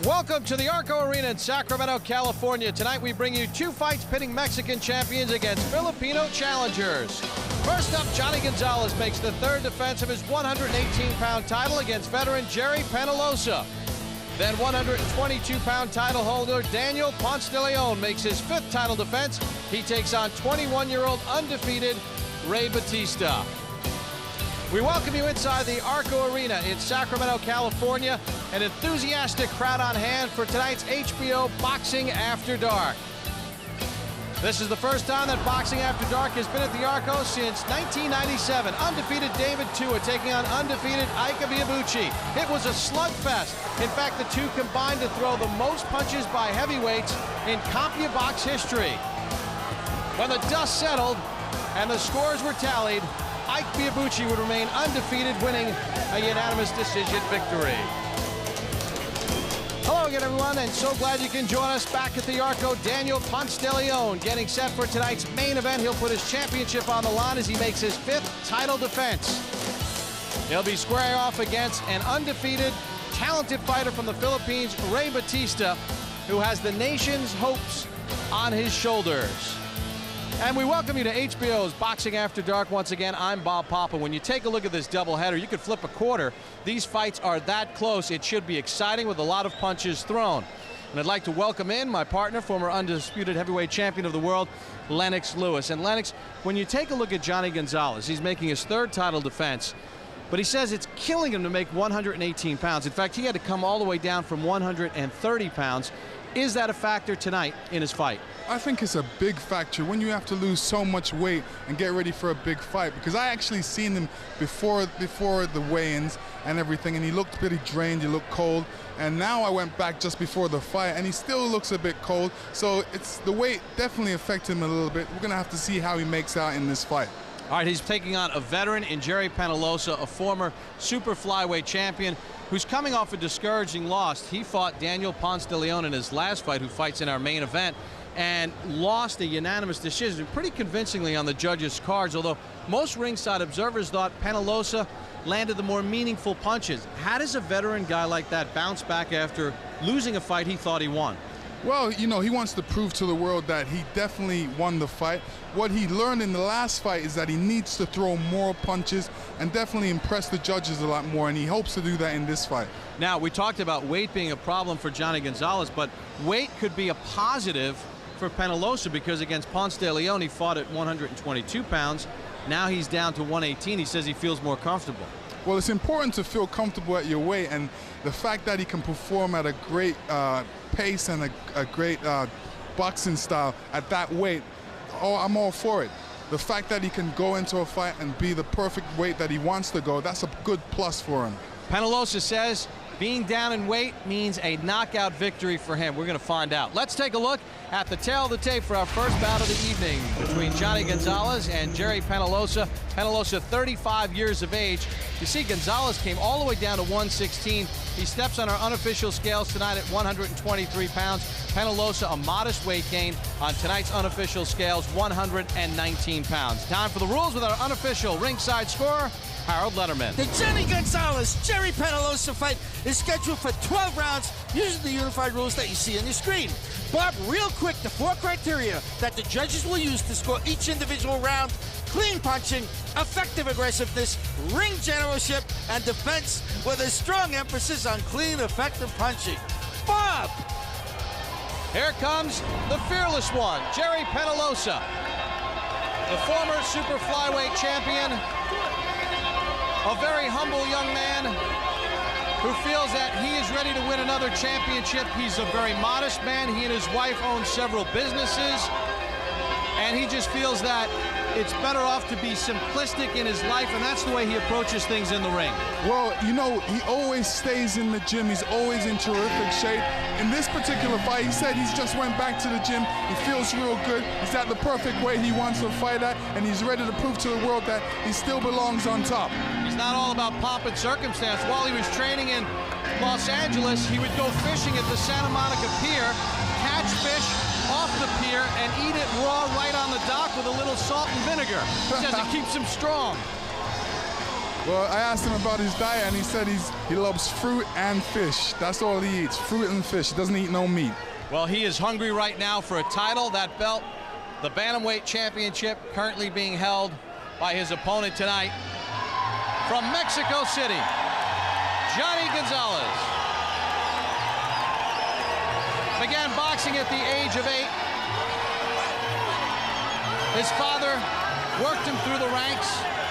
Welcome to the Arco Arena in Sacramento, California. Tonight we bring you two fights pitting Mexican champions against Filipino challengers. First up, Jhonny Gonzalez makes the third defense of his 118-pound title against veteran Gerry Penalosa. Then 122-pound title holder Daniel Ponce de Leon makes his fifth title defense. He takes on 21-year-old undefeated Rey Batista. We welcome you inside the Arco Arena in Sacramento, California. An enthusiastic crowd on hand for tonight's HBO Boxing After Dark. This is the first time that Boxing After Dark has been at the Arco since 1997. Undefeated David Tua taking on undefeated Ike Ibuchi. It was a slugfest. In fact, the two combined to throw the most punches by heavyweights in CompuBox history. When the dust settled and the scores were tallied, Ike Ibuchi would remain undefeated, winning a unanimous decision victory. Hello again, everyone, and so glad you can join us back at the Arco. Daniel Ponce de Leon getting set for tonight's main event. He'll put his championship on the line as he makes his fifth title defense. He'll be squaring off against an undefeated, talented fighter from the Philippines, Rey Batista, who has the nation's hopes on his shoulders. And we welcome you to HBO's Boxing After Dark. Once again, I'm Bob Papa. When you take a look at this doubleheader, you could flip a quarter. These fights are that close. It should be exciting with a lot of punches thrown. And I'd like to welcome in my partner, former undisputed heavyweight champion of the world, Lennox Lewis. And Lennox, when you take a look at Jhonny Gonzalez, he's making his third title defense, but he says it's killing him to make 118 pounds. In fact, he had to come all the way down from 130 pounds. Is that a factor tonight in his fight? I think it's a big factor when you have to lose so much weight and get ready for a big fight, because I actually seen him before the weigh-ins and everything, and he looked pretty drained, he looked cold, and now I went back just before the fight and he still looks a bit cold. So it's the weight definitely affected him a little bit. We're gonna have to see how he makes out in this fight. All right, he's taking on a veteran in Gerry Penalosa, a former super flyweight champion who's coming off a discouraging loss. He fought Daniel Ponce de Leon in his last fight, who fights in our main event, and lost a unanimous decision pretty convincingly on the judges' cards, although most ringside observers thought Penalosa landed the more meaningful punches. How does a veteran guy like that bounce back after losing a fight he thought he won? Well, you know, he wants to prove to the world that he definitely won the fight. What he learned in the last fight is that he needs to throw more punches and definitely impress the judges a lot more, and he hopes to do that in this fight. Now, we talked about weight being a problem for Jhonny Gonzalez, but weight could be a positive for Penalosa, because against Ponce de Leon, he fought at 122 pounds. Now he's down to 118. He says he feels more comfortable. Well, it's important to feel comfortable at your weight, and the fact that he can perform at a great pace and a great boxing style at that weight, I'm all for it. The fact that he can go into a fight and be the perfect weight that he wants to go, that's a good plus for him. Penalosa says being down in weight means a knockout victory for him. We're going to find out. Let's take a look at the tail of the tape for our first bout of the evening between Jhonny Gonzalez and Gerry Penalosa. Penalosa, 35 years of age. You see, Gonzalez came all the way down to 116. He steps on our unofficial scales tonight at 123 pounds. Penalosa, a modest weight gain on tonight's unofficial scales, 119 pounds. Time for the rules with our unofficial ringside scorer, Harold Letterman. The Jhonny Gonzalez-Gerry Penalosa fight is scheduled for 12 rounds using the unified rules that you see on your screen. Bob, real quick, the 4 criteria that the judges will use to score each individual round: clean punching, effective aggressiveness, ring generalship, and defense, with a strong emphasis on clean, effective punching. Bob! Here comes the fearless one, Gerry Penalosa, the former super flyweight champion, a very humble young man who feels that he is ready to win another championship. He's a very modest man. He and his wife own several businesses, and he just feels that it's better off to be simplistic in his life, and that's the way he approaches things in the ring. Well, you know, he always stays in the gym. He's always in terrific shape. In this particular fight, he said he's just went back to the gym. He feels real good. He's at the perfect weight he wants to fight at, and he's ready to prove to the world that he still belongs on top. He's not all about pomp and circumstance. While he was training in Los Angeles, he would go fishing at the Santa Monica Pier, catch fish off the pier, and eat it raw right on the dock with a little salt and vinegar. He says it keeps him strong. Well, I asked him about his diet, and he said he loves fruit and fish. That's all he eats, fruit and fish. He doesn't eat no meat. Well, he is hungry right now for a title. That belt, the Bantamweight Championship, currently being held by his opponent tonight from Mexico City, Jhonny Gonzalez. Began boxing at the age of 8. His father worked him through the ranks.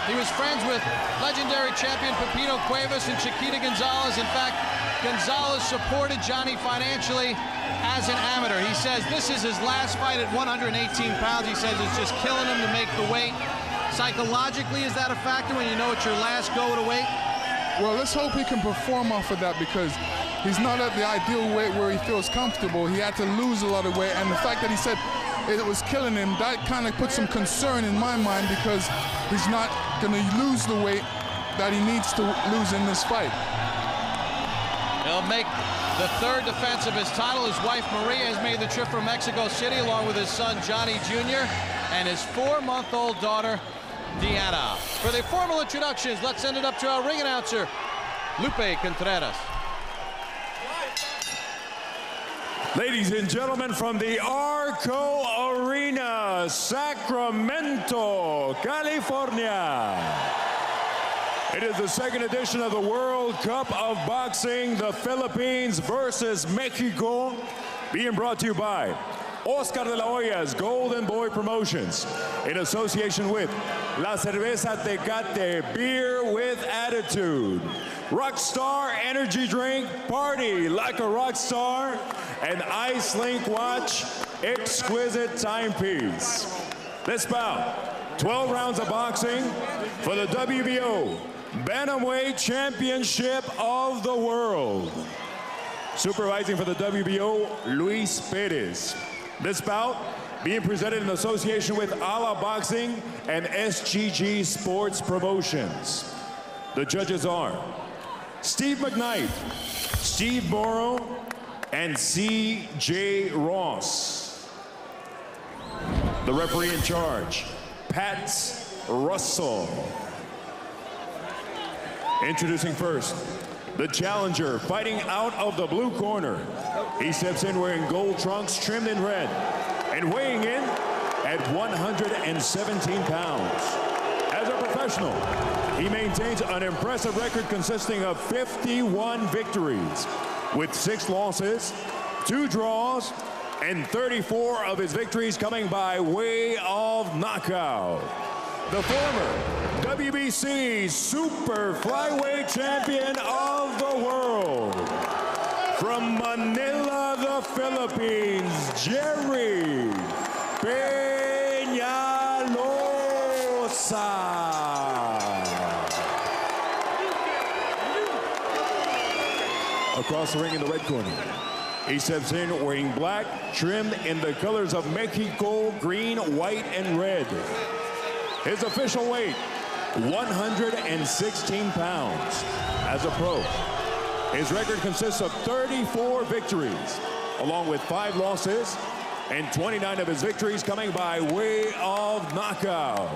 He was friends with legendary champion Pepino Cuevas and Chiquita Gonzalez. In fact, Gonzalez supported Jhonny financially as an amateur. He says this is his last fight at 118 pounds. He says it's just killing him to make the weight. Psychologically, is that a factor when you know it's your last go at a weight? Well, let's hope he can perform off of that, because he's not at the ideal weight where he feels comfortable. He had to lose a lot of weight, and the fact that he said it was killing him, that kind of puts some concern in my mind, because he's not going to lose the weight that he needs to lose in this fight. He'll make the 3rd defense of his title. His wife Maria has made the trip from Mexico City along with his son Jhonny Jr. and his 4-month-old daughter Deanna. For the formal introductions, let's send it up to our ring announcer, Lupe Contreras. Ladies and gentlemen, from the Arco Arena, Sacramento, California. It is the 2nd edition of the World Cup of Boxing, the Philippines versus Mexico, being brought to you by Oscar de la Hoya's Golden Boy Promotions, in association with La Cerveza Tecate, beer with attitude, Rockstar Energy Drink, party like a rock star, and Ice Link Watch, exquisite timepiece. This bout, 12 rounds of boxing for the WBO Bantamweight Championship of the World. Supervising for the WBO, Luis Perez. This bout being presented in association with Ala Boxing and SGG Sports Promotions. The judges are Steve McKnight, Steve Morrow, and C.J. Ross. The referee in charge, Pat Russell. Introducing first, the challenger, fighting out of the blue corner. He steps in wearing gold trunks trimmed in red and weighing in at 117 pounds. As a professional, he maintains an impressive record consisting of 51 victories, with 6 losses, 2 draws, and 34 of his victories coming by way of knockout. The former WBC Super Flyweight Champion of the world. From Manila, the Philippines, Gerry Penalosa. Across the ring in the red corner, he steps in wearing black, trimmed in the colors of Mexico, green, white, and red. His official weight, 116 pounds. As a pro, his record consists of 34 victories, along with 5 losses, and 29 of his victories coming by way of knockout.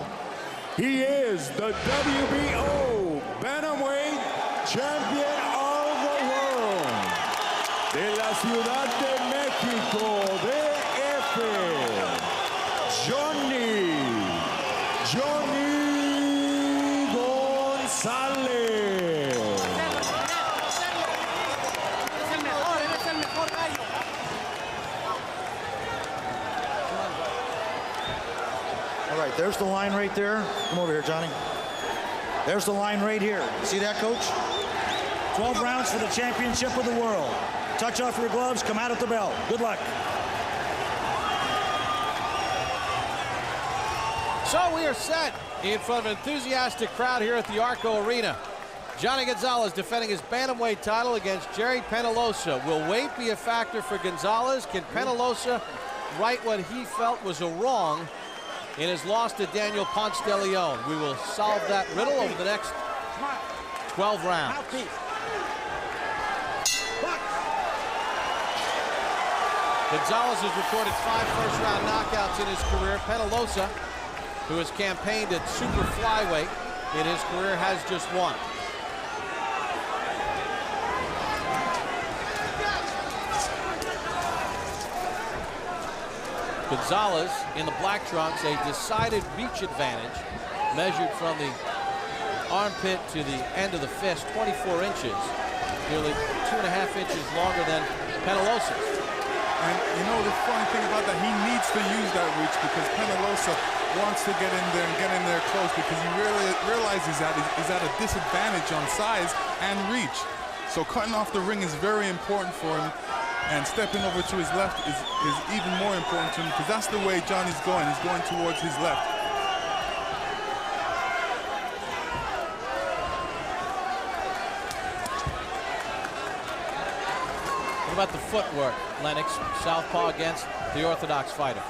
He is the WBO Bantamweight Champion of the world. De la Ciudad de México, DF, Jhonny Gonzalez. All right, there's the line right there. Come over here, Jhonny. There's the line right here. See that, Coach? 12 rounds for the championship of the world. Touch off your gloves, come out at the bell. Good luck. So we are set in front of an enthusiastic crowd here at the Arco Arena. Jhonny Gonzalez defending his bantamweight title against Gerry Penalosa. Will weight be a factor for Gonzalez? Can Penalosa right what he felt was a wrong in his loss to Daniel Ponce de Leon? We will solve that riddle over the next 12 rounds. Gonzalez has recorded 5 first-round knockouts in his career. Penalosa, who has campaigned at super flyweight, in his career has just one. Gonzalez in the black trunks, a decided reach advantage, measured from the armpit to the end of the fist, 24 inches, nearly 2.5 inches longer than Penalosa's. And you know the funny thing about that, he needs to use that reach because Penalosa wants to get in there and get in there close because he realizes that he's at a disadvantage on size and reach. So cutting off the ring is very important for him. And stepping over to his left is even more important to him because that's the way Jhonny's going. He's going towards his left. What about the footwork, Lennox? Southpaw against the orthodox fighter.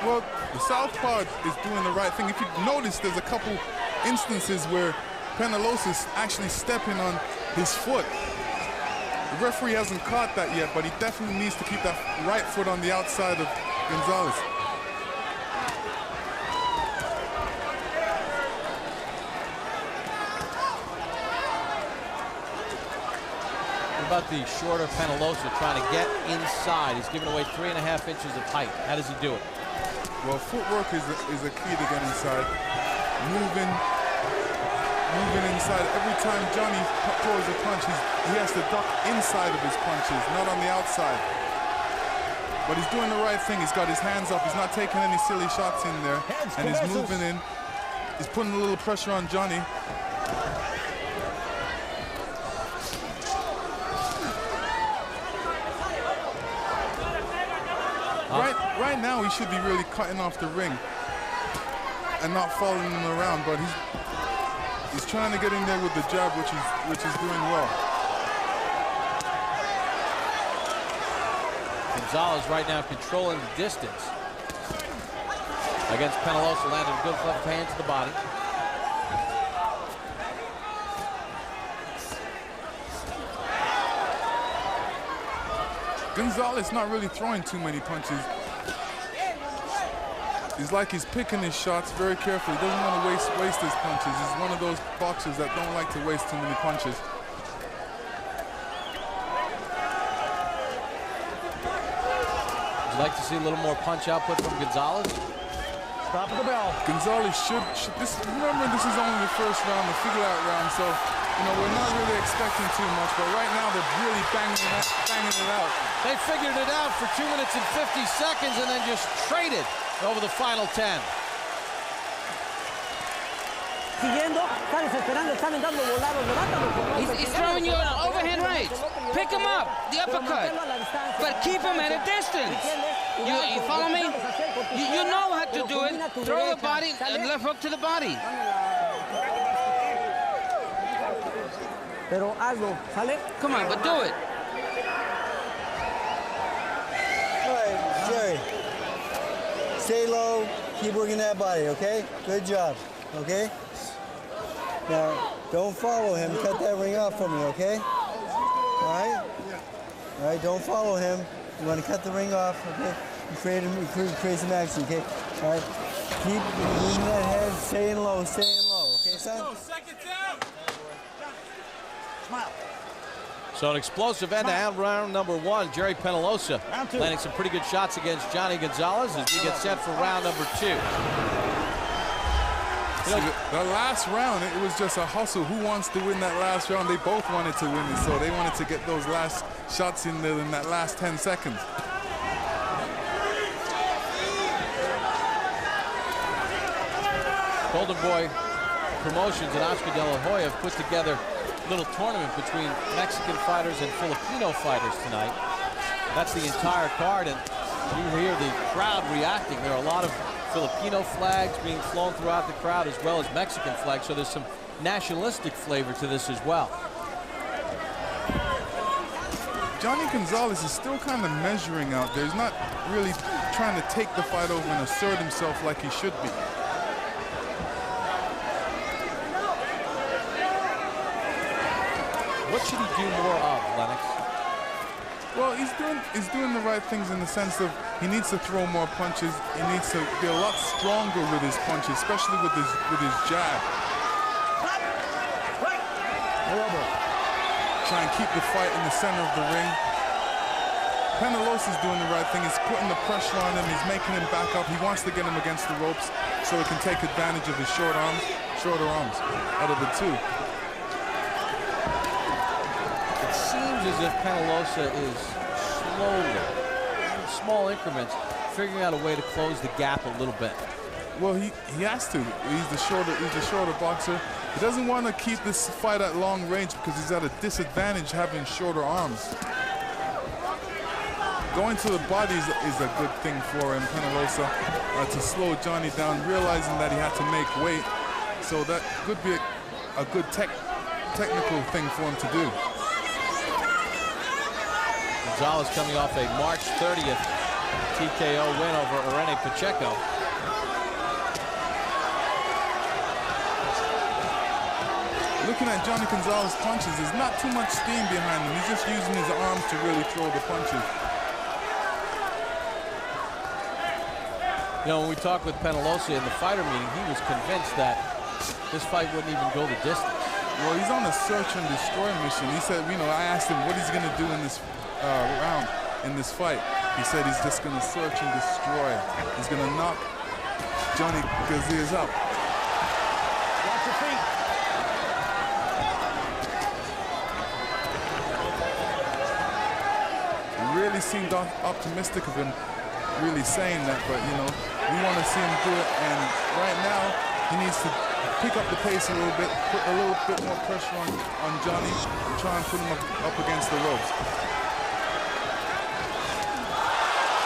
Well, the southpaw is doing the right thing. If you notice, there's a couple instances where Penalosa is actually stepping on his foot. The referee hasn't caught that yet, but he definitely needs to keep that right foot on the outside of Gonzalez. What about the shorter Penalosa trying to get inside? He's giving away 3.5 inches of height. How does he do it? Well, footwork is a key to get inside. Moving inside. Every time Jhonny throws a punch, he has to duck inside of his punches, not on the outside. But he's doing the right thing. He's got his hands up. He's not taking any silly shots in there. And he's moving in. He's putting a little pressure on Jhonny. Right now, he should be really cutting off the ring and not following him around, but he's trying to get in there with the jab, which is doing well. Gonzalez right now controlling the distance against Penalosa, landed a good left hand to the body. Gonzalez not really throwing too many punches. It's like he's picking his shots very carefully. He doesn't want to waste his punches. He's one of those boxers that don't like to waste too many punches. Would you like to see a little more punch output from Gonzalez? Top of the bell. Gonzalez should remember this is only the first round, the figure-out round, so you know we're not really expecting too much. But right now they're really banging it out. They figured it out for 2 minutes and 50 seconds and then just traded over the final 10. He's throwing you an overhand right. Pick him up, the uppercut, but keep him at a distance. You follow me? You know how to do it. Throw the body, left hook to the body. Come on, but do it. All right, Gerry. Stay low, keep working that body, okay? Good job, okay? Now, don't follow him. Cut that ring off for me, okay? All right? All right, don't follow him. You want to cut the ring off, okay? Create some action, okay? All right? Keep moving that head, staying low, okay, son? Smile. So an explosive end to round number 1. Gerry Penalosa landing some pretty good shots against Jhonny Gonzalez as we get set for round number 2. See, the last round, it was just a hustle. Who wants to win that last round? They both wanted to win it, so they wanted to get those last shots in there in that last 10 seconds. Golden Boy Promotions and Oscar De La Hoya have put together a little tournament between Mexican fighters and Filipino fighters tonight. That's the entire card, and you hear the crowd reacting. There are a lot of Filipino flags being flown throughout the crowd as well as Mexican flags, so there's some nationalistic flavor to this as well. Jhonny Gonzalez is still kind of measuring out there. He's not really trying to take the fight over and assert himself like he should be. What should he do more of, Lennox? Well, he's doing the right things in the sense of he needs to throw more punches. He needs to be a lot stronger with his punches, especially with his jab. Try and keep the fight in the center of the ring. Penalosa's doing the right thing. He's putting the pressure on him. He's making him back up. He wants to get him against the ropes so he can take advantage of his shorter arms out of the two. It seems as if Penalosa is slowly, in small increments, figuring out a way to close the gap a little bit. Well, he has to. He's the shorter boxer. He doesn't want to keep this fight at long range because he's at a disadvantage having shorter arms. Going to the body is a good thing for him, Penalosa, to slow Jhonny down, realizing that he had to make weight. So that could be a good technical thing for him to do. Gonzalez coming off a March 30th TKO win over Irene Pacheco. Looking at Jhonny Gonzalez's punches, there's not too much steam behind him. He's just using his arms to really throw the punches. You know, when we talked with Penalosa in the fighter meeting, he was convinced that this fight wouldn't even go the distance. Well, he's on a search and destroy mission. He said, you know, I asked him what he's going to do in this round, in this fight. He said he's just going to search and destroy. He's going to knock Jhonny Gonzalez up. Watch your feet. He really seemed optimistic of him, really saying that, but you know, we want to see him do it, and right now he needs to pick up the pace a little bit, put a little bit more pressure on Jhonny, and try and put him up against the ropes.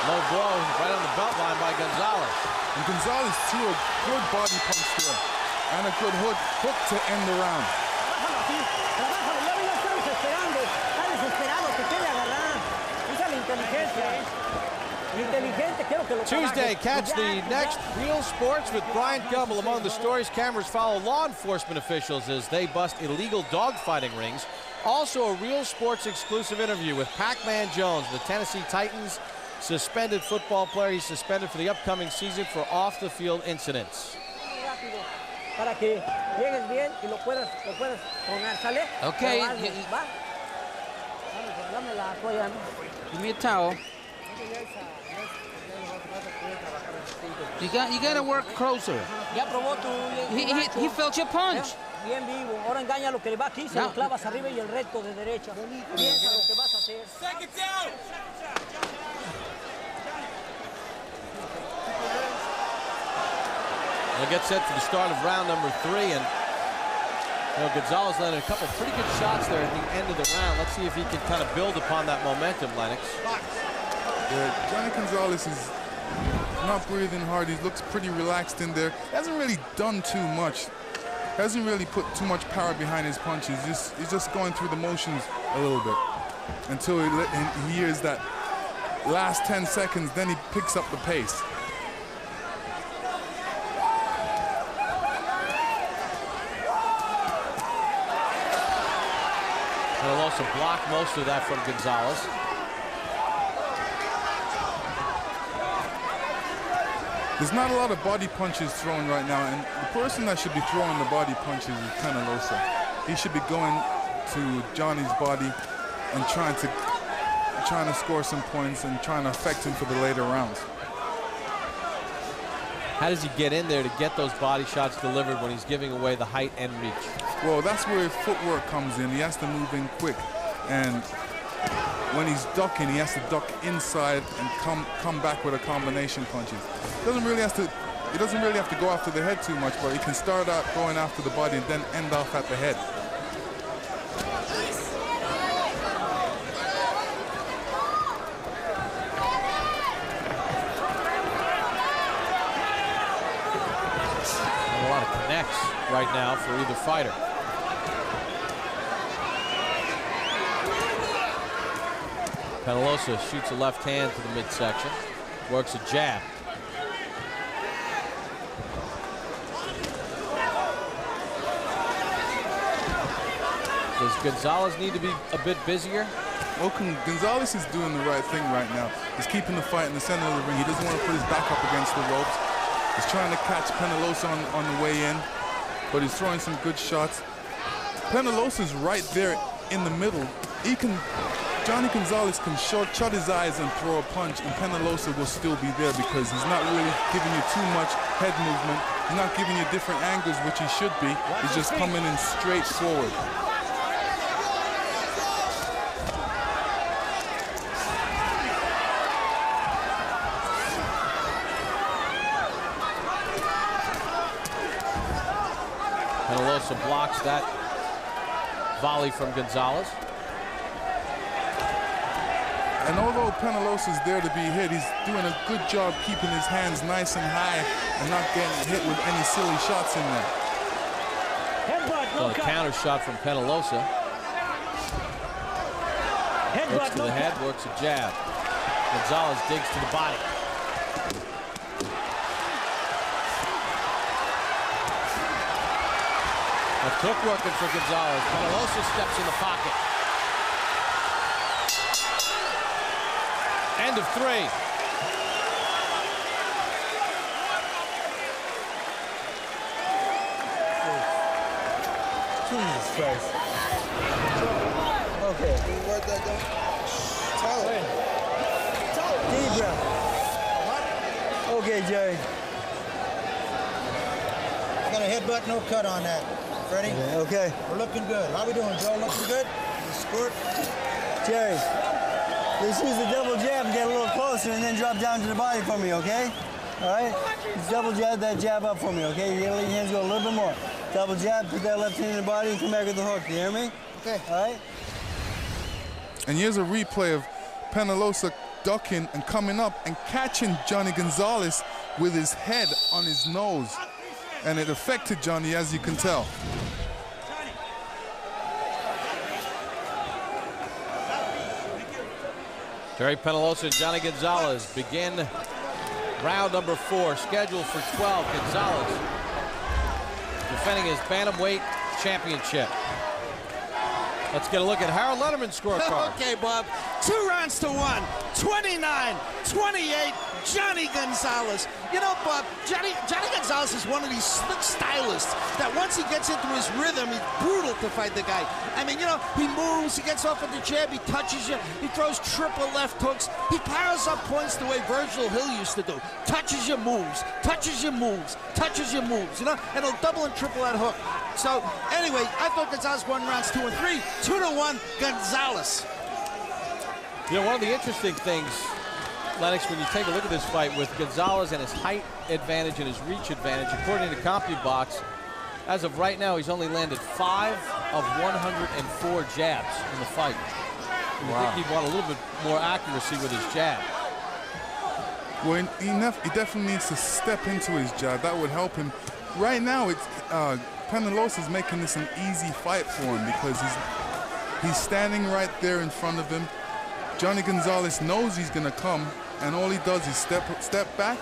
Low blow right on the belt line by Gonzalez. And Gonzalez threw a good body punch there, and a good hook to end the round. Tuesday, catch the next Real Sports with Brian Gumbel. Among the stories, cameras follow law enforcement officials as they bust illegal dogfighting rings. Also, a Real Sports exclusive interview with Pac-Man Jones, the Tennessee Titans suspended football player. He's suspended for the upcoming season for off-the-field incidents. Okay. Give me a towel. You got to work closer. He felt your punch. Bien vivo. Ahora engaña lo que le va aquí, se lo clavas arriba y el recto de derecha. Piensa lo que vas a hacer. We'll get set for the start of round number 3, and you know, Gonzalez landed a couple pretty good shots there at the end of the round. Let's see if he can kind of build upon that momentum, Lennox. Yeah, Jhonny Gonzalez is not breathing hard. He looks pretty relaxed in there. Hasn't really done too much. Hasn't really put too much power behind his punches. He's just going through the motions a little bit until he hears that last 10 seconds, then he picks up the pace. He'll also block most of that from Gonzalez. There's not a lot of body punches thrown right now, and the person that should be throwing the body punches is Penalosa. He should be going to Jhonny's body and trying to score some points and trying to affect him for the later rounds. How does he get in there to get those body shots delivered when he's giving away the height and reach? Well, that's where footwork comes in. He has to move in quick, and when he's ducking, he has to duck inside and come back with a combination punches. He doesn't really have to go after the head too much, but he can start out going after the body and then end off at the head. And a lot of connects right now for either fighter. Penalosa shoots a left hand to the midsection, works a jab. Does Gonzalez need to be a bit busier? Well, Gonzalez is doing the right thing right now. He's keeping the fight in the center of the ring. He doesn't want to put his back up against the ropes. He's trying to catch Penalosa on the way in, but he's throwing some good shots. Penalosa's right there in the middle. Jhonny Gonzalez can shut his eyes and throw a punch, and Penalosa will still be there because he's not really giving you too much head movement. He's not giving you different angles, which he should be. He's just coming in straight forward. Penalosa blocks that volley from Gonzalez. And although Penalosa's there to be hit, he's doing a good job keeping his hands nice and high and not getting hit with any silly shots in there. So a counter shot from Penalosa. Looks to the head, works a jab. Gonzalez digs to the body. A hook working for Gonzalez. Penalosa steps in the pocket. End of 3. Jesus Christ. Okay. Where'd that go? Tell him. Deep breath. Okay, Jerry. I got a headbutt, no cut on that. Ready? Okay. We're looking good. How we doing, Joe? Looking good? You squirt? Jerry, just use the double jab and get a little closer and then drop down to the body for me, okay? All right? Just double jab that jab up for me, okay? You gotta let your hands go a little bit more. Double jab, put that left hand in the body and come back with the hook. You hear me? Okay. All right? And here's a replay of Penalosa ducking and coming up and catching Jhonny Gonzalez with his head on his nose. And it affected Jhonny, as you can tell. Gerry Penalosa and Jhonny Gonzalez begin round number 4, scheduled for 12. Gonzalez defending his bantamweight championship. Let's get a look at Harold Letterman's scorecard. Okay, Bob. 2 rounds to 1. 29-28. Jhonny Gonzalez. You know, Bob, Jhonny Gonzalez is one of these slick stylists that once he gets into his rhythm, he's brutal to fight the guy. I mean, you know, he moves, he gets off with the jab, he touches you, he throws triple left hooks. He piles up points the way Virgil Hill used to do. Touches your moves, touches your moves, touches your moves, you know, and he'll double and triple that hook. So, anyway, I thought Gonzalez won rounds 2 and 3. 2-1, Gonzalez. You know, one of the interesting things, Lennox, when you take a look at this fight with Gonzalez and his height advantage and his reach advantage, according to CompuBox, as of right now, he's only landed 5 of 104 jabs in the fight. You think he'd want a little bit more accuracy with his jab. Well, he definitely needs to step into his jab. That would help him. Right now, it's Penalosa's making this an easy fight for him because he's standing right there in front of him. Jhonny Gonzalez knows he's gonna come, and all he does is step back,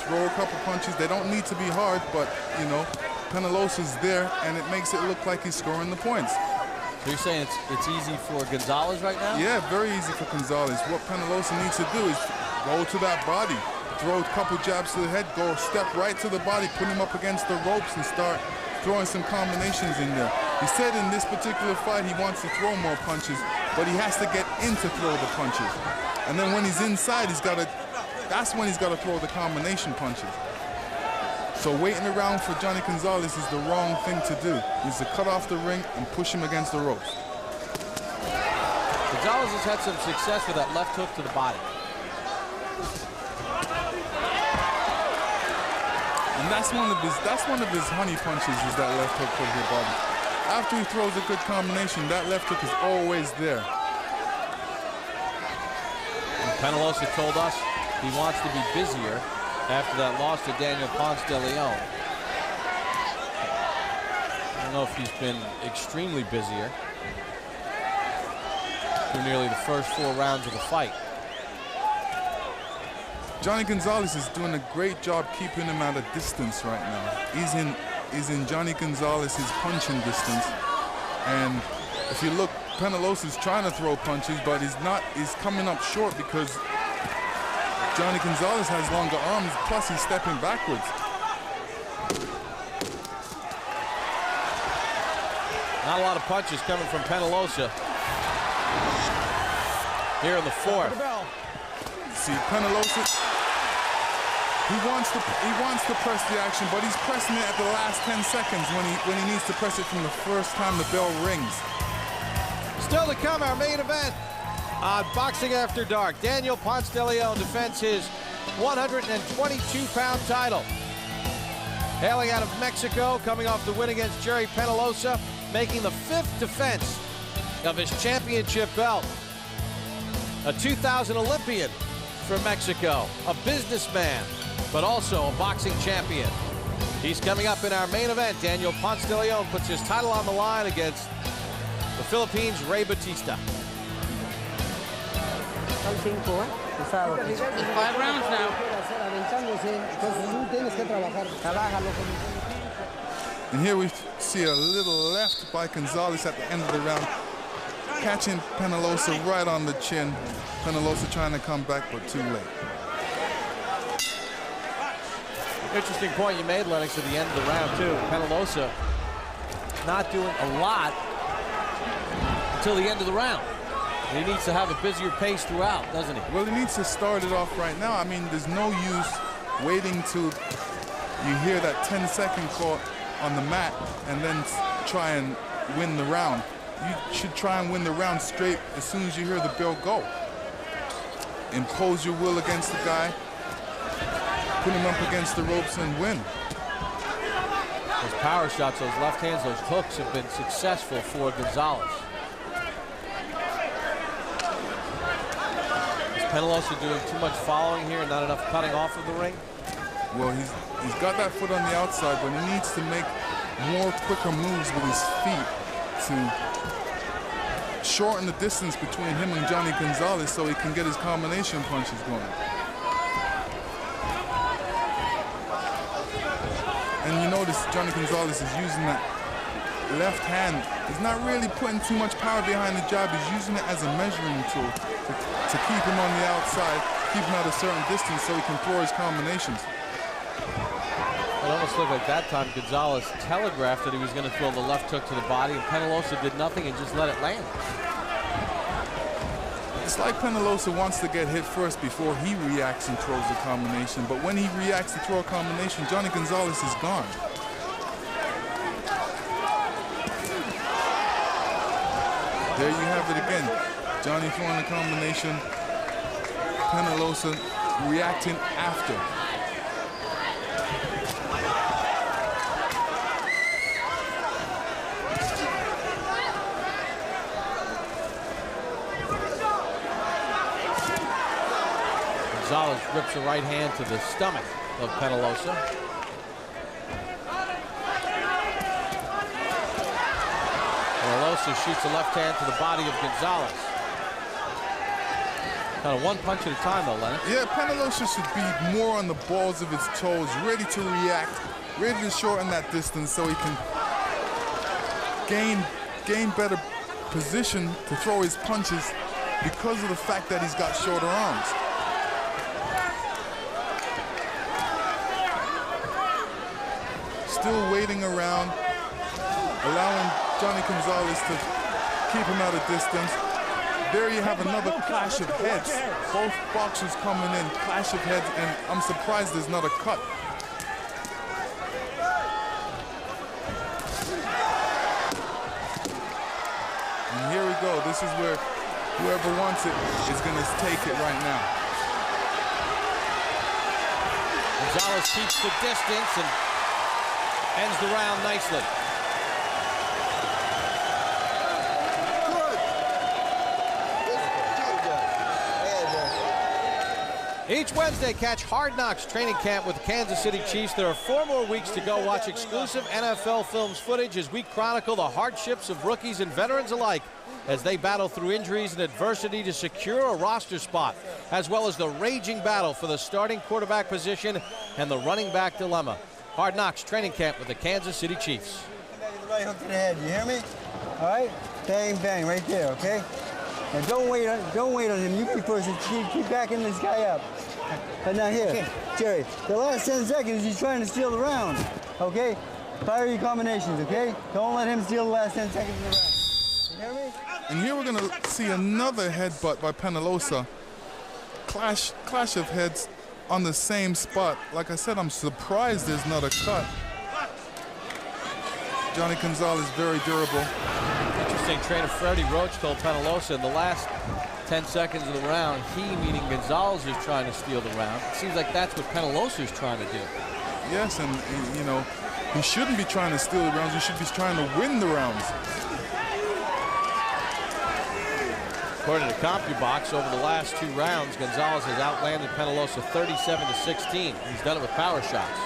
throw a couple punches. They don't need to be hard, but you know, Penalosa's there, and it makes it look like he's scoring the points. So you're saying it's easy for Gonzalez right now? Yeah, very easy for Gonzalez. What Penalosa needs to do is go to that body, throw a couple jabs to the head, go step right to the body, put him up against the ropes, and start throwing some combinations in there. He said in this particular fight he wants to throw more punches, but he has to get in to throw the punches. And then when he's inside, that's when he's got to throw the combination punches. So waiting around for Jhonny Gonzalez is the wrong thing to do. He's to cut off the ring and push him against the ropes. Gonzalez has had some success with that left hook to the body. And that's one of his honey punches, is that left hook to the body. After he throws a good combination, that left hook is always there. And Penalosa told us he wants to be busier after that loss to Daniel Ponce de Leon. I don't know if he's been extremely busier through nearly the first 4 rounds of the fight. Jhonny Gonzalez is doing a great job keeping him at a distance right now. He's in Jhonny Gonzalez's punching distance. And if you look, Penalosa's trying to throw punches, but he's coming up short because Jhonny Gonzalez has longer arms, plus he's stepping backwards. Not a lot of punches coming from Penalosa here in the fourth. See, Penalosa, he wants to press the action, but he's pressing it at the last 10 seconds when he needs to press it from the first time the bell rings. Still to come, our main event on Boxing After Dark. Daniel Ponce de Leon defends his 122-pound title. Hailing out of Mexico, coming off the win against Gerry Penalosa, making the 5th defense of his championship belt. A 2000 Olympian from Mexico, a businessman, but also a boxing champion. He's coming up in our main event. Daniel Ponce de Leon puts his title on the line against the Philippines' Ray Batista. It's 5 rounds now. And here we see a little left by Gonzalez at the end of the round, catching Penalosa right on the chin. Penalosa trying to come back, but too late. Interesting point you made, Lennox, at the end of the round, too. Penalosa not doing a lot until the end of the round. He needs to have a busier pace throughout, doesn't he? Well, he needs to start it off right now. I mean, there's no use waiting till you hear that 10-second call on the mat and then try and win the round. You should try and win the round straight as soon as you hear the bell go. Impose your will against the guy, put him up against the ropes and win. Those power shots, those left hands, those hooks have been successful for Gonzalez. Penalosa doing too much following here and not enough cutting off of the ring? Well, he's got that foot on the outside, but he needs to make more quicker moves with his feet to shorten the distance between him and Jhonny Gonzalez so he can get his combination punches going. And you notice Jhonny Gonzalez is using that left hand. He's not really putting too much power behind the jab. He's using it as a measuring tool to keep him on the outside, keep him at a certain distance so he can throw his combinations. It almost looked like that time Gonzalez telegraphed that he was going to throw the left hook to the body, and Penalosa did nothing and just let it land. It's like Penalosa wants to get hit first before he reacts and throws the combination, but when he reacts to throw a combination, Jhonny Gonzalez is gone. There you have it again. Jhonny throwing the combination, Penalosa reacting after. Gonzalez rips a right hand to the stomach of Penalosa. Penalosa shoots a left hand to the body of Gonzalez. Kind of one punch at a time, though, Lennox. Yeah, Penalosa should be more on the balls of his toes, ready to react, ready to shorten that distance so he can gain better position to throw his punches because of the fact that he's got shorter arms. Still waiting around, allowing Jhonny Gonzalez to keep him at a distance. There you have another clash of heads. Both boxers coming in, clash of heads, and I'm surprised there's not a cut. And here we go. This is where whoever wants it is going to take it right now. Gonzalez keeps the distance and ends the round nicely. Each Wednesday, catch Hard Knocks training camp with the Kansas City Chiefs. There are 4 more weeks to go. Watch exclusive NFL Films footage as we chronicle the hardships of rookies and veterans alike as they battle through injuries and adversity to secure a roster spot, as well as the raging battle for the starting quarterback position and the running back dilemma. Hard Knocks training camp with the Kansas City Chiefs. Come back with the right hook to the head. You hear me? All right? Bang, bang, right there, okay? Now don't wait on him. You be first and keep backing this guy up. But now here, Gerry, the last 10 seconds he's trying to steal the round, okay? Fire your combinations, okay? Don't let him steal the last 10 seconds of the round. You hear me? And here we're going to see another headbutt by Penalosa. Clash of heads on the same spot. Like I said, I'm surprised there's not a cut. Jhonny Gonzalez very durable. Interesting, trainer Freddie Roach told Penalosa in the last 10 seconds of the round, he, meaning Gonzalez, is trying to steal the round. It seems like that's what Penalosa is trying to do. Yes, and you know, he shouldn't be trying to steal the rounds. He should be trying to win the rounds. According to CompuBox, over the last 2 rounds, Gonzalez has outlanded Penalosa 37-16. He's done it with power shots.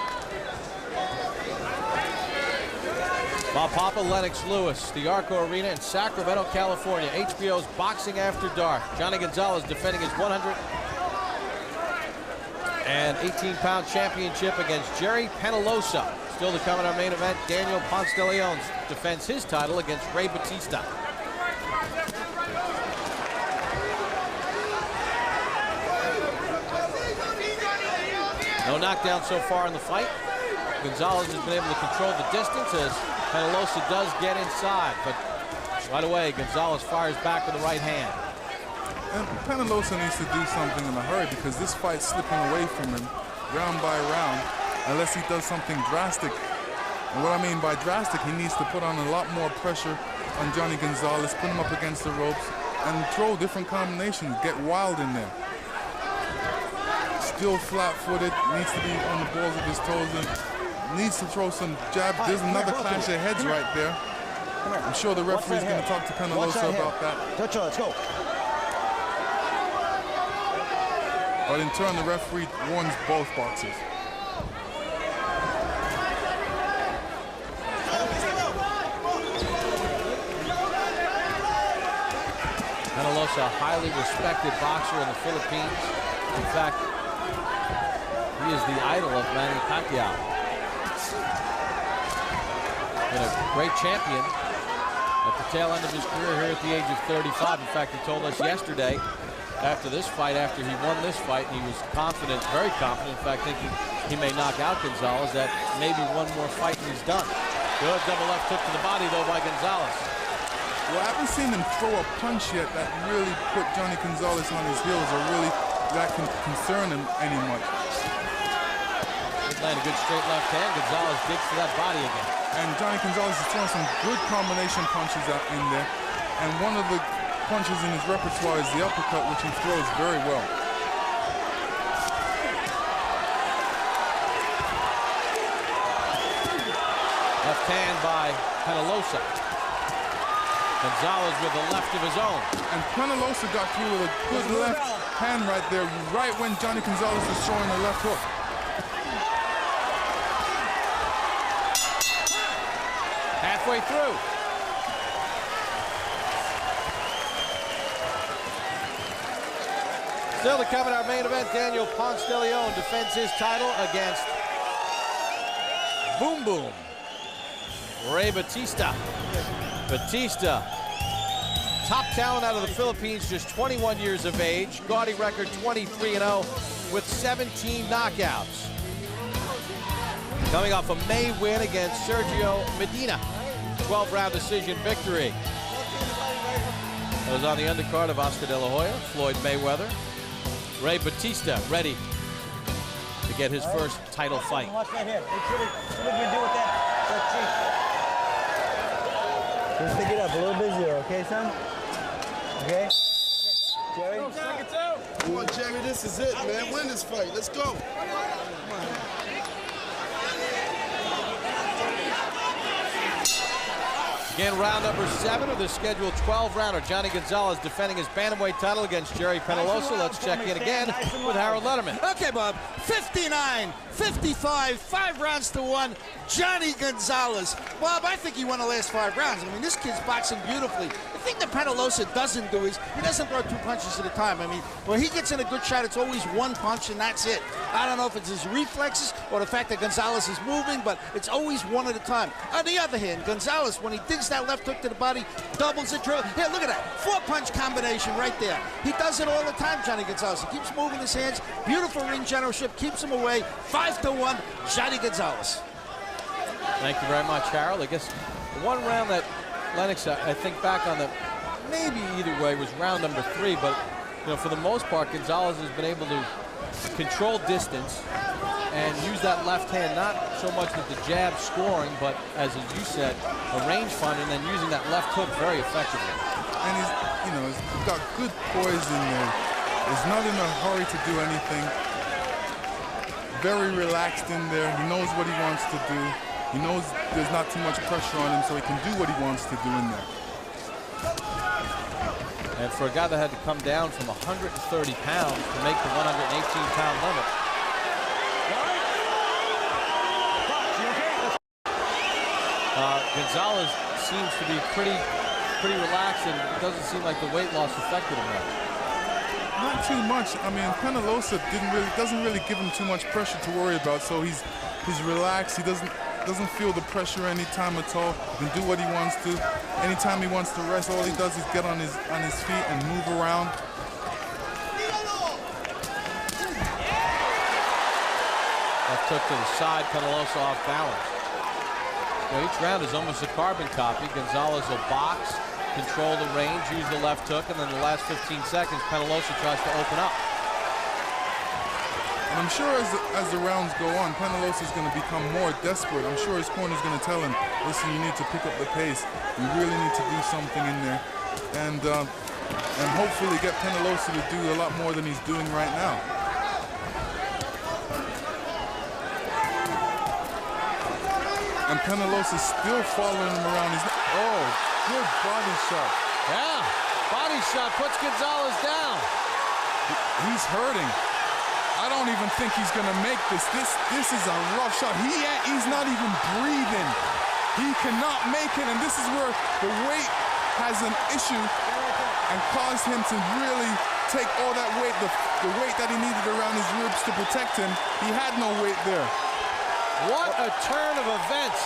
Bob Papa, Lennox Lewis, the Arco Arena in Sacramento, California. HBO's Boxing After Dark. Jhonny Gonzalez defending his 118-pound championship against Gerry Penalosa. Still to come in our main event, Daniel Ponce de Leon defends his title against Ray Batista. No knockdown so far in the fight. Gonzalez has been able to control the distance as Penalosa does get inside, but right away Gonzalez fires back with the right hand. And Penalosa needs to do something in a hurry because this fight's slipping away from him round by round unless he does something drastic. And what I mean by drastic, he needs to put on a lot more pressure on Jhonny Gonzalez, put him up against the ropes and throw different combinations, get wild in there. Still flat-footed, needs to be on the balls of his toes and needs to throw some jabs. There's another clash of heads right there. I'm sure the referee's going to talk to Penalosa about that. Let's go. But in turn, the referee warns both boxers. Penalosa, a highly respected boxer in the Philippines. In fact, he is the idol of Manny Pacquiao. Been a great champion at the tail end of his career here at the age of 35. In fact, he told us yesterday after this fight, after he won this fight, and he was confident, very confident, in fact, thinking he may knock out Gonzalez, that maybe one more fight and he's done. Good double left hook to the body, though, by Gonzalez. Well, I haven't seen him throw a punch yet that really put Jhonny Gonzalez on his heels or really that can concern him any much. Land a good straight left hand. Gonzalez digs for that body again. And Jhonny Gonzalez is throwing some good combination punches out in there. And one of the punches in his repertoire is the uppercut, which he throws very well. Left hand by Penalosa. Gonzalez with the left of his own. And Penalosa got through with a good left hand right there, right when Jhonny Gonzalez was throwing the left hook. Halfway through. Still to come in our main event, Daniel Ponce de Leon defends his title against Boom Boom Ray Batista. Batista, top talent out of the Philippines, just 21 years of age. Gaudy record 23-0 with 17 knockouts. Coming off a May win against Sergio Medina. 12-round decision victory. That was on the undercard of Oscar De La Hoya, Floyd Mayweather. Ray Batista ready to get his first title fight. Watch right here. What are you do with that cheek? Just pick it up, a little busier, okay, son? Okay? Gerry? Come on, Gerry, this is it, man. Win this fight. Let's go. Again, round number 7 of the scheduled 12-rounder. Jhonny Gonzalez defending his bantamweight title against Gerry Penalosa. Let's check in again with Harold Letterman. Okay, Bob. 59-55, 5 rounds to 1. Jhonny Gonzalez. Bob, I think he won the last 5 rounds. I mean, this kid's boxing beautifully. The thing that Penalosa doesn't do is he doesn't throw 2 punches at a time. I mean, when he gets in a good shot, it's always 1 punch and that's it. I don't know if it's his reflexes or the fact that Gonzalez is moving, but it's always 1 at a time. On the other hand, Gonzalez, when he digs that left hook to the body, doubles it, here, look at that. 4-punch combination right there. He does it all the time, Jhonny Gonzalez. He keeps moving his hands. Beautiful ring generalship, keeps him away. 5-1, Jhonny Gonzalez. Thank you very much, Harold. I guess the one round that Lennox, I think back on the, maybe either way, was round number 3, but you know, for the most part, Gonzalez has been able to control distance and use that left hand, not so much with the jab scoring, but as you said, a rangefinder, and then using that left hook very effectively. And he's, you know, he's got good poise in there. He's not in a hurry to do anything. Very relaxed in there. He knows what he wants to do. He knows there's not too much pressure on him, so he can do what he wants to do in there. And for a guy that had to come down from 130 pounds to make the 118-pound limit. Gonzalez seems to be pretty relaxed, and it doesn't seem like the weight loss affected him much. Not too much. I mean, Penalosa doesn't really give him too much pressure to worry about, so he's relaxed. He doesn't feel the pressure anytime at all. He can do what he wants to. Anytime he wants to rest, all he does is get on his feet and move around. Left hook to the side, Penalosa off balance. Now, each round is almost a carbon copy. Gonzalez will box, control the range, use the left hook, and then the last 15 seconds, Penalosa tries to open up. And I'm sure as the rounds go on, Penalosa is going to become more desperate. I'm sure his corner is going to tell him, listen, you need to pick up the pace. You really need to do something in there. And hopefully get Penalosa to do a lot more than he's doing right now. And Penalosa still following him around. Oh, good body shot. Yeah, body shot puts Gonzalez down. He's hurting. I don't even think he's gonna make this. This is a rough shot. He's not even breathing. He cannot make it, and this is where the weight has an issue and caused him to really take all that weight, the weight that he needed around his ribs to protect him. He had no weight there. What a turn of events.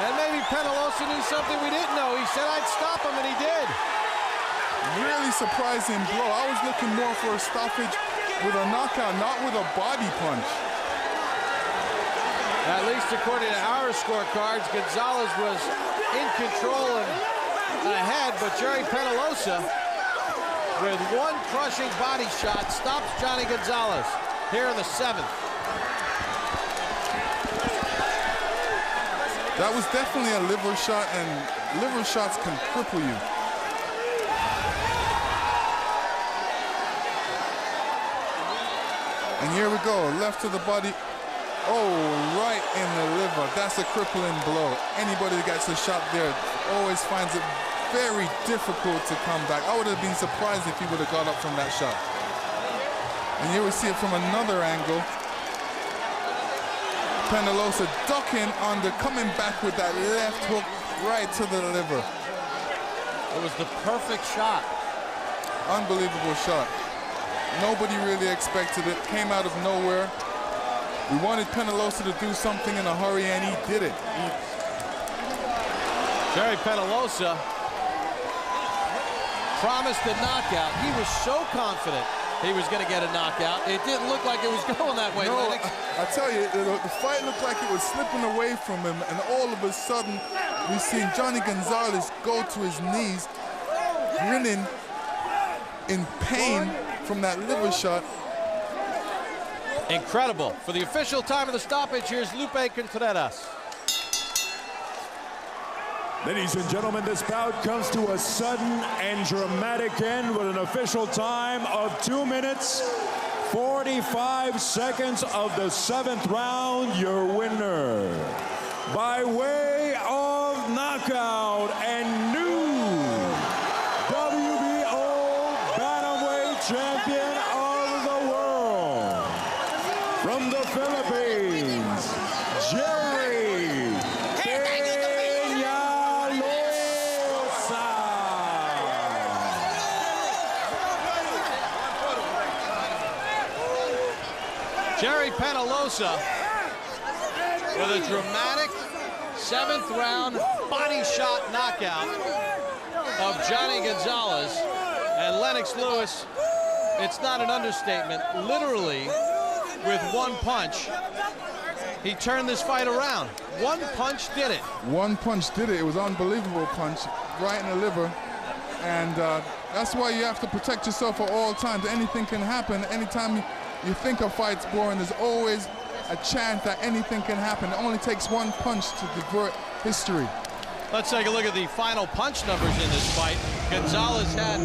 And maybe Penalosa knew something we didn't know. He said I'd stop him, and he did. Really surprising blow. I was looking more for a stoppage with a knockout, not with a body punch. At least according to our scorecards, Gonzalez was in control and ahead, but Gerry Penalosa, with one crushing body shot, stops Jhonny Gonzalez here in the 7th. That was definitely a liver shot, and liver shots can cripple you. And here we go, left to the body. Oh, right in the liver. That's a crippling blow. Anybody that gets a shot there always finds it very difficult to come back. I would have been surprised if he would have got up from that shot. And here we see it from another angle. Penalosa ducking under, coming back with that left hook right to the liver. It was the perfect shot. Unbelievable shot. Nobody really expected it. Came out of nowhere. We wanted Penalosa to do something in a hurry, and he did it. Gerry Penalosa promised a knockout. He was so confident he was going to get a knockout. It didn't look like it was going that way, no, Lennox. I tell you, the fight looked like it was slipping away from him, and all of a sudden, we've seen Jhonny Gonzalez go to his knees, grinning in pain from that liver shot. Incredible. For the official time of the stoppage, here's Lupe Contreras. Ladies and gentlemen, this bout comes to a sudden and dramatic end with an official time of 2 minutes, 45 seconds of the 7th round. Your winner, by way of knockout and new WBO Bantamweight Champion of the world, from the Philippines, Gerry Gerry Penalosa with a dramatic 7th round body shot knockout of Jhonny Gonzalez. And Lennox Lewis, it's not an understatement, literally with one punch, He turned this fight around. One punch did it. One punch did it. It was an unbelievable punch right in the liver. And that's why you have to protect yourself at all times. Anything can happen. Anytime you think a fight's boring, there's always a chance that anything can happen. It only takes one punch to divert history. Let's take a look at the final punch numbers in this fight. Gonzalez had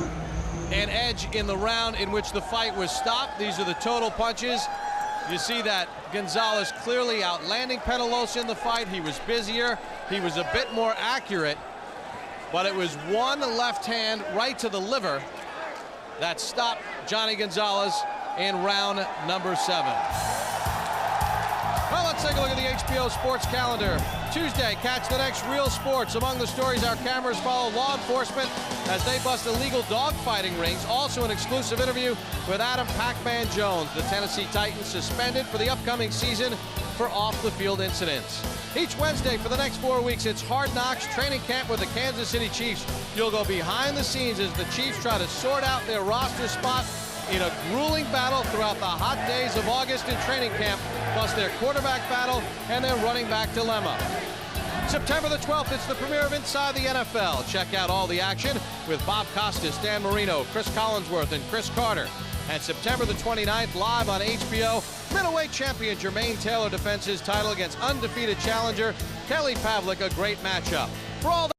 an edge in the round in which the fight was stopped. These are the total punches. You see that Gonzalez clearly outlanding Penalosa in the fight. He was busier. He was a bit more accurate. But it was one left hand right to the liver that stopped Jhonny Gonzalez in round number 7. Well, let's take a look at the HBO sports calendar. Tuesday, catch the next Real Sports. Among the stories, our cameras follow law enforcement as they bust illegal dogfighting rings. Also an exclusive interview with Adam Pac-Man Jones, the Tennessee Titans suspended for the upcoming season for off-the-field incidents. Each Wednesday for the next 4 weeks, it's Hard Knocks training camp with the Kansas City Chiefs. You'll go behind the scenes as the Chiefs try to sort out their roster spot in a grueling battle throughout the hot days of August in training camp, plus their quarterback battle and their running back dilemma. September the 12th, it's the premiere of Inside the NFL. Check out all the action with Bob Costas, Dan Marino, Chris Collinsworth, and Chris Carter. And September the 29th, live on HBO, middleweight champion Jermaine Taylor defends his title against undefeated challenger Kelly Pavlik, a great matchup. For all